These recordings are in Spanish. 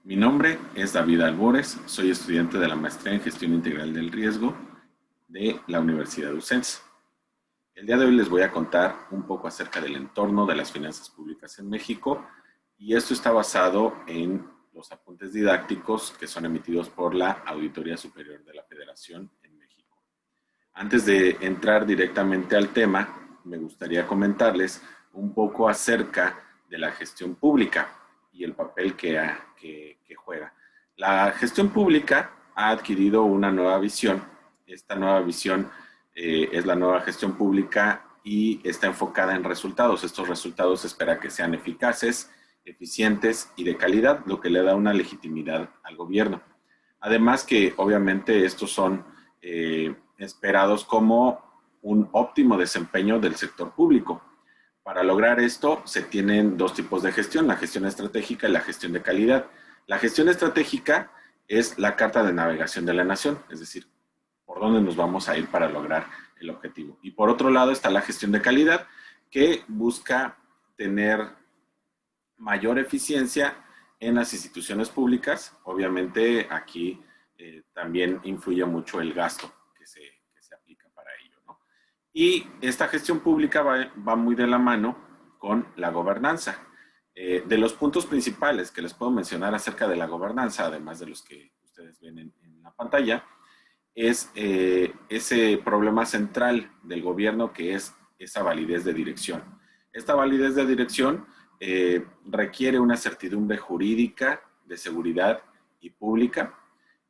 Mi nombre es David Albores, soy estudiante de la Maestría en Gestión Integral del Riesgo de la Universidad UCENS. El día de hoy les voy a contar un poco acerca del entorno de las finanzas públicas en México, y esto está basado en los apuntes didácticos que son emitidos por la Auditoría Superior de la Federación en México. Antes de entrar directamente al tema, me gustaría comentarles un poco acerca de la gestión pública y el papel que juega. La gestión pública ha adquirido una nueva visión. Esta nueva visión es la nueva gestión pública y está enfocada en resultados. Estos resultados se espera que sean eficaces, eficientes y de calidad, lo que le da una legitimidad al gobierno. Además que obviamente estos son esperados como un óptimo desempeño del sector público. Para lograr esto se tienen dos tipos de gestión, la gestión estratégica y la gestión de calidad. La gestión estratégica es la carta de navegación de la nación, es decir, por dónde nos vamos a ir para lograr el objetivo. Y por otro lado está la gestión de calidad, que busca tener mayor eficiencia en las instituciones públicas. Obviamente aquí también influye mucho el gasto que se aplica para ello, ¿no? Y esta gestión pública va muy de la mano con la gobernanza. De los puntos principales que les puedo mencionar acerca de la gobernanza, además de los que ustedes ven en la pantalla, es ese problema central del gobierno, que es esa validez de dirección. Esta validez de dirección requiere una certidumbre jurídica, de seguridad y pública,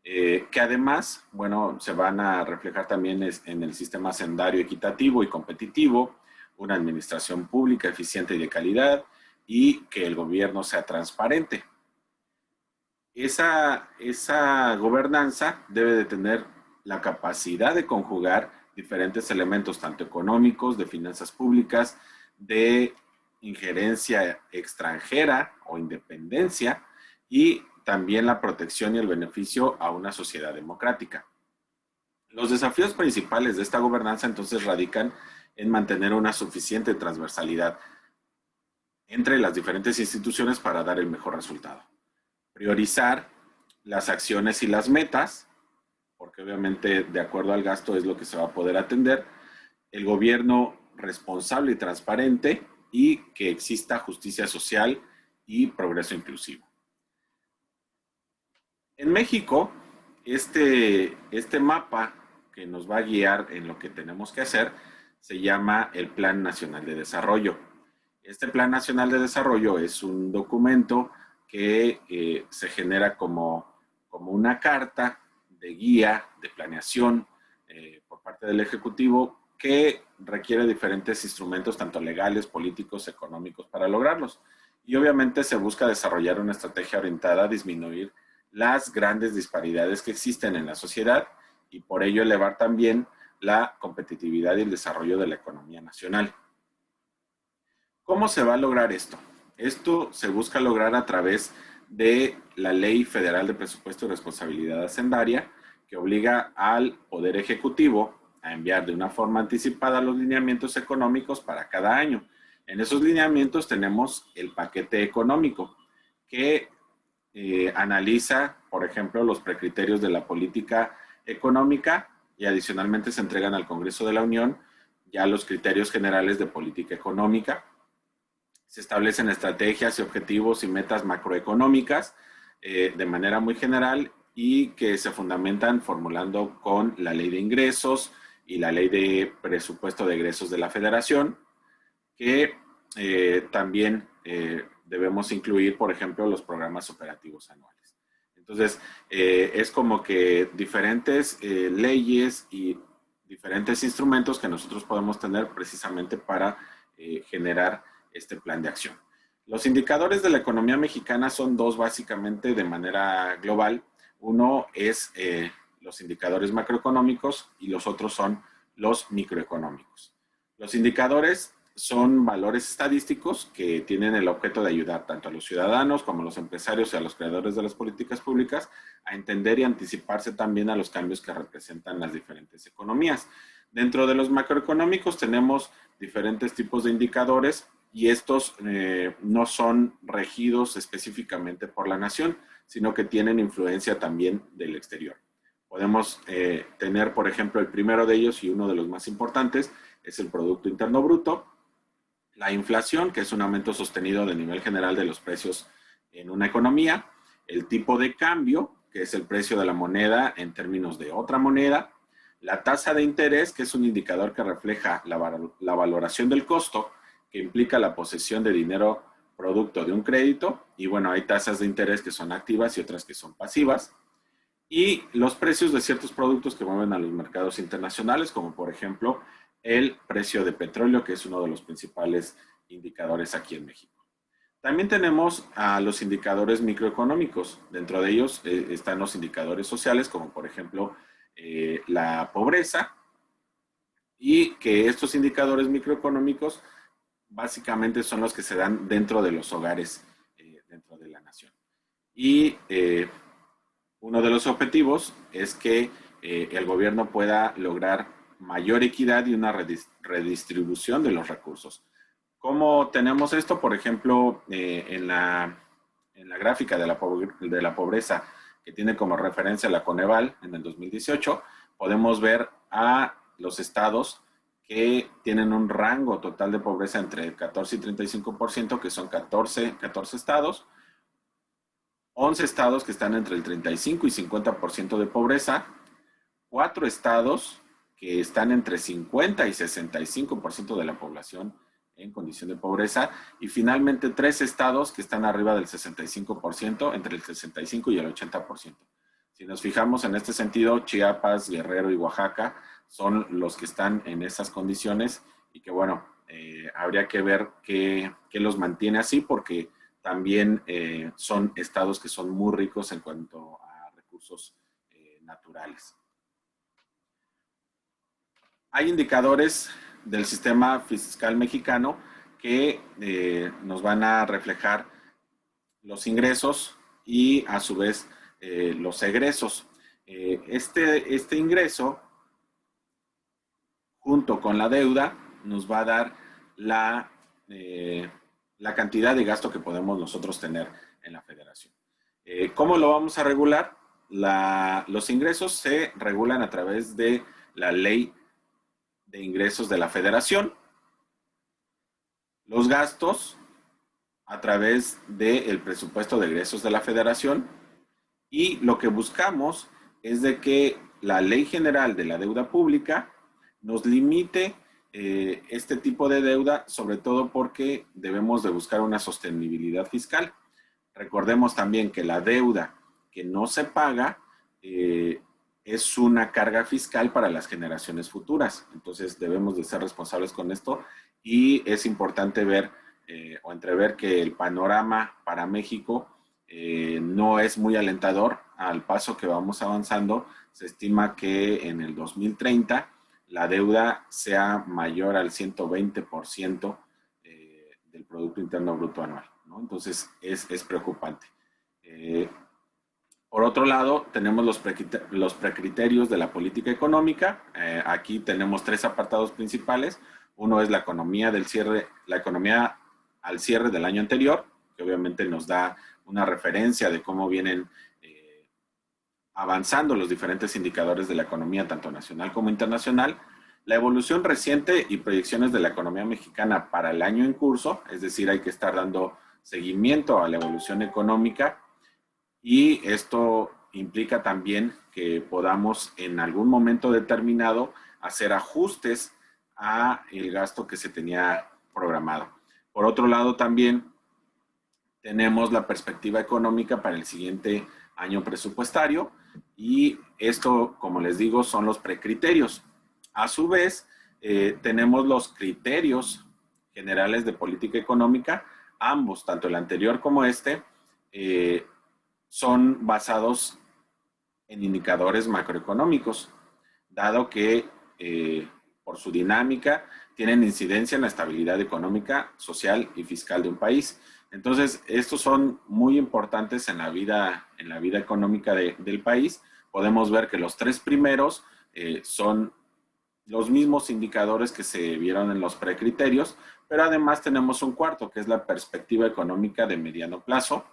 que además, bueno, se van a reflejar también en el sistema hacendario equitativo y competitivo, una administración pública eficiente y de calidad, y que el gobierno sea transparente. Esa gobernanza debe de tener la capacidad de conjugar diferentes elementos, tanto económicos, de finanzas públicas, de injerencia extranjera o independencia, y también la protección y el beneficio a una sociedad democrática. Los desafíos principales de esta gobernanza entonces radican en mantener una suficiente transversalidad entre las diferentes instituciones para dar el mejor resultado. Priorizar las acciones y las metas, porque obviamente de acuerdo al gasto es lo que se va a poder atender. El gobierno responsable y transparente, y que exista justicia social y progreso inclusivo. En México, este mapa que nos va a guiar en lo que tenemos que hacer se llama el Plan Nacional de Desarrollo. Este Plan Nacional de Desarrollo es un documento que se genera como una carta de guía, de planeación por parte del Ejecutivo, que requiere diferentes instrumentos, tanto legales, políticos, económicos, para lograrlos. Y obviamente se busca desarrollar una estrategia orientada a disminuir las grandes disparidades que existen en la sociedad, y por ello elevar también la competitividad y el desarrollo de la economía nacional. ¿Cómo se va a lograr esto? Esto se busca lograr a través de la Ley Federal de Presupuesto y Responsabilidad Hacendaria, que obliga al Poder Ejecutivo a enviar de una forma anticipada los lineamientos económicos para cada año. En esos lineamientos tenemos el paquete económico, que analiza, por ejemplo, los precriterios de la política económica, y adicionalmente se entregan al Congreso de la Unión ya los criterios generales de política económica. Se establecen estrategias y objetivos y metas macroeconómicas de manera muy general, y que se fundamentan formulando con la Ley de Ingresos y la Ley de Presupuesto de Egresos de la Federación, que también debemos incluir, por ejemplo, los programas operativos anuales. Entonces, es como que diferentes leyes y diferentes instrumentos que nosotros podemos tener precisamente para generar este plan de acción. Los indicadores de la economía mexicana son dos, básicamente, de manera global. Uno es los indicadores macroeconómicos y los otros son los microeconómicos. Los indicadores son valores estadísticos que tienen el objeto de ayudar tanto a los ciudadanos como a los empresarios y a los creadores de las políticas públicas a entender y anticiparse también a los cambios que representan las diferentes economías. Dentro de los macroeconómicos tenemos diferentes tipos de indicadores, y estos no son regidos específicamente por la nación, sino que tienen influencia también del exterior. Podemos tener, por ejemplo, el primero de ellos y uno de los más importantes es el Producto Interno Bruto, la inflación, que es un aumento sostenido del nivel general de los precios en una economía, el tipo de cambio, que es el precio de la moneda en términos de otra moneda, la tasa de interés, que es un indicador que refleja la valoración del costo, que implica la posesión de dinero producto de un crédito, y bueno, hay tasas de interés que son activas y otras que son pasivas, y los precios de ciertos productos que mueven a los mercados internacionales, como por ejemplo el precio de petróleo, que es uno de los principales indicadores aquí en México. También tenemos a los indicadores microeconómicos. Dentro de ellos están los indicadores sociales, como por ejemplo la pobreza, y que estos indicadores microeconómicos básicamente son los que se dan dentro de los hogares dentro de la nación. Y uno de los objetivos es que el gobierno pueda lograr mayor equidad y una redistribución de los recursos. ¿Cómo tenemos esto? Por ejemplo, en la gráfica de la pobreza que tiene como referencia la Coneval en el 2018, podemos ver a los estados que tienen un rango total de pobreza entre el 14 y 35%, que son 14 estados, 11 estados que están entre el 35 y 50% de pobreza, 4 estados que están entre 50 y 65% de la población en condición de pobreza, y finalmente 3 estados que están arriba del 65%, entre el 65 y el 80%. Si nos fijamos en este sentido, Chiapas, Guerrero y Oaxaca son los que están en esas condiciones y que bueno, habría que ver qué los mantiene así, porque también son estados que son muy ricos en cuanto a recursos naturales. Hay indicadores del sistema fiscal mexicano que nos van a reflejar los ingresos y a su vez los egresos. Este ingreso, junto con la deuda, nos va a dar la cantidad de gasto que podemos nosotros tener en la federación. ¿Cómo lo vamos a regular? Los ingresos se regulan a través de la ley de ingresos de la federación, los gastos a través del presupuesto de egresos de la federación, y lo que buscamos es de que la Ley General de la Deuda Pública nos limite este tipo de deuda, sobre todo porque debemos de buscar una sostenibilidad fiscal. Recordemos también que la deuda que no se paga es una carga fiscal para las generaciones futuras. Entonces debemos de ser responsables con esto, y es importante ver o entrever que el panorama para México no es muy alentador. Al paso que vamos avanzando, se estima que en el 2030 la deuda sea mayor al 120% del Producto Interno Bruto anual, ¿no? Entonces es preocupante. Por otro lado, tenemos los precriterios de la política económica. Aquí tenemos 3 apartados principales. Uno es la economía al cierre del año anterior, que obviamente nos da una referencia de cómo vienen avanzando los diferentes indicadores de la economía, tanto nacional como internacional. La evolución reciente y proyecciones de la economía mexicana para el año en curso, es decir, hay que estar dando seguimiento a la evolución económica, y esto implica también que podamos en algún momento determinado hacer ajustes a el gasto que se tenía programado. Por otro lado, también tenemos la perspectiva económica para el siguiente año presupuestario, y esto, como les digo, son los precriterios. A su vez, tenemos los criterios generales de política económica. Ambos, tanto el anterior como este, son basados en indicadores macroeconómicos, dado que por su dinámica tienen incidencia en la estabilidad económica, social y fiscal de un país. Entonces, estos son muy importantes en la vida económica del país. Podemos ver que los 3 primeros son los mismos indicadores que se vieron en los precriterios, pero además tenemos un cuarto, que es la perspectiva económica de mediano plazo,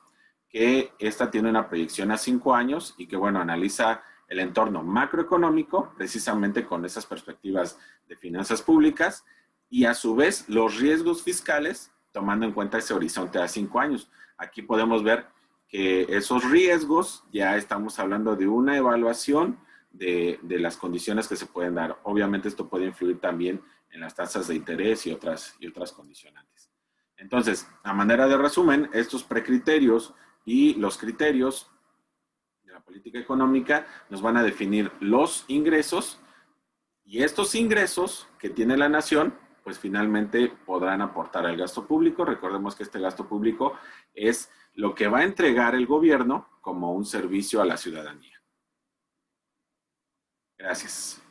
que esta tiene una proyección a 5 años y que, bueno, analiza el entorno macroeconómico, precisamente con esas perspectivas de finanzas públicas, y a su vez los riesgos fiscales, tomando en cuenta ese horizonte a 5 años. Aquí podemos ver que esos riesgos, ya estamos hablando de una evaluación de las condiciones que se pueden dar. Obviamente esto puede influir también en las tasas de interés y otras condicionantes. Entonces, a manera de resumen, estos precriterios y los criterios de la política económica nos van a definir los ingresos, y estos ingresos que tiene la nación, pues finalmente podrán aportar al gasto público. Recordemos que este gasto público es lo que va a entregar el gobierno como un servicio a la ciudadanía. Gracias.